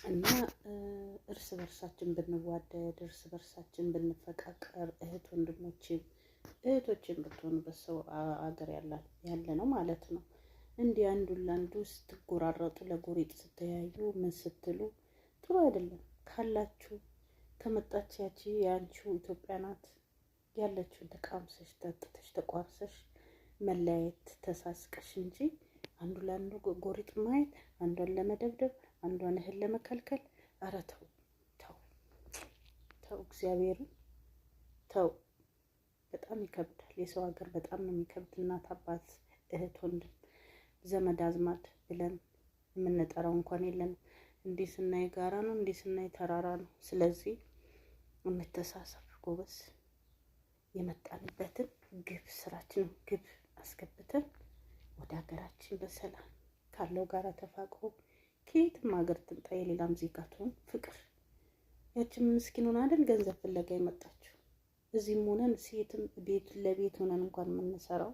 እና እርስ በርሳችን ብንዋደድ፣ እርስ በርሳችን ብንፈቃቀር፣ እህቶችን ብትሆኑ በሰው አገር ያለ ነው ማለት ነው። እንዲህ አንዱን ለአንዱ ስትጎራረጡ፣ ለጎሪጥ ስተያዩ ምን ስትሉ ጥሩ አይደለም። ካላችሁ ከመጣች ያቺ የአንቺው ኢትዮጵያ ናት ያለችውን ተቃምሰሽ ጠጥተሽ ተቋርሰሽ መለያየት ተሳስቀሽ እንጂ አንዱ ለአንዱ ጎሪጥ ማየት፣ አንዷን ለመደብደብ፣ አንዷን እህል ለመከልከል፣ ኧረ ተው ተው ተው፣ እግዚአብሔርን ተው። በጣም ይከብዳል። የሰው ሀገር በጣም ነው የሚከብድ። እናት አባት፣ እህት፣ ወንድም፣ ዘመድ አዝማድ ብለን የምንጠራው እንኳን የለንም። እንዲህ ስናይ ጋራ ነው፣ እንዲህ ስናይ ተራራ ነው። ስለዚህ እንተሳሰብ ጎበዝ። የመጣንበትን ግብ ስራችን ግብ አስገብተን ወደ ሀገራችን በሰላም ካለው ጋራ ተፋቅሮ ከየትም ሀገር ትምጣ የሌላም ዜጋ ትሆን ፍቅር። ያችን ምስኪኑን አይደል ገንዘብ ፍለጋ የመጣችው። እዚህም ሆነን ሴትም ቤት ለቤት ሆነን እንኳን የምንሰራው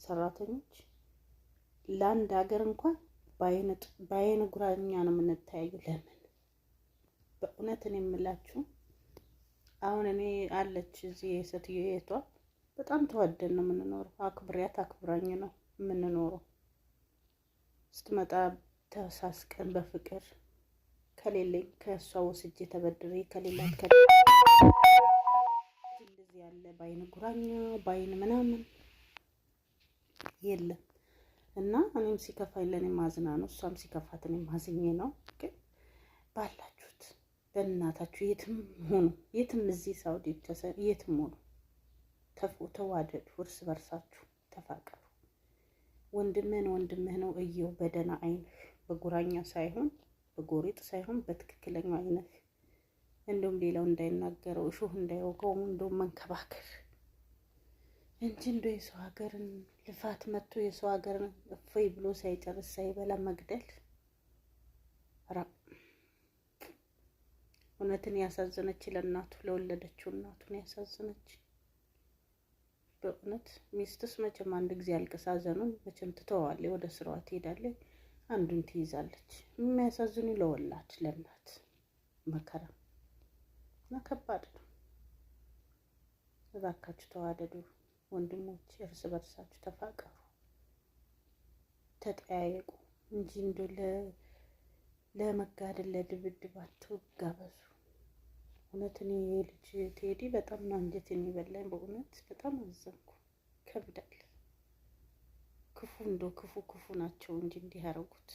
ሰራተኞች ለአንድ ሀገር እንኳን በአይነ ጉራኛ ነው የምንታየው። ለምን? በእውነት እኔ የምላችሁ አሁን እኔ አለች እዚህ የሴትዮ የቷ በጣም ተዋደን ነው የምንኖረው። አክብሪያት አክብራኝ ነው የምንኖረው። ስትመጣ ተሳስቀን በፍቅር ከሌለኝ ከእሷ ወስጄ ተበድሬ ከሌላት እንደዚህ ያለ በአይነ ጉራኛ በአይን ምናምን የለም። እና እኔም ሲከፋኝ ለኔ ማዝና ነው፣ እሷም ሲከፋት እኔም ማዝኜ ነው። ግን ባላችሁት በእናታችሁ የትም ሆኑ የትም እዚህ ሳውዲ የትም ሆኑ ተዋደዱ፣ እርስ በርሳችሁ ተፋቀሩ። ወንድምህን ወንድምህ ነው እየው በደህና አይንህ፣ በጉራኛ ሳይሆን በጎሪጥ ሳይሆን በትክክለኛው አይንህ። እንደውም ሌላው እንዳይናገረው እሾህ እንዳይወጋው እንደውም መንከባከር እንጂ እንደው የሰው ሀገርን ልፋት መጥቶ የሰው ሀገርን እፎይ ብሎ ሳይጨርስ ሳይበላ መግደል። እውነትን ያሳዘነች ለእናቱ ለወለደችው እናቱን ያሳዘነች። በእውነት ሚስትስ መቼም አንድ ጊዜ አልቅሳ ሐዘኑን መቼም ትተዋለች፣ ወደ ስራዋ ትሄዳለች፣ አንዱን ትይዛለች። የሚያሳዝኑ ለወላድ ለእናት መከራ እና ከባድ ነው። እባካችሁ ተዋደዱ ወንድሞች፣ እርስ በርሳችሁ ተፋቀሩ፣ ተጠያየቁ እንጂ እንደው ለመጋደል ለድብድብ አትጋበዙ። እውነት እኔ የልጅ ቴዲ በጣም ነው አንጀቴን የበላኝ። በእውነት በጣም አዘንኩ። ከብዳል። ክፉ እንደው ክፉ ናቸው እንጂ እንዲህ ያደረጉት።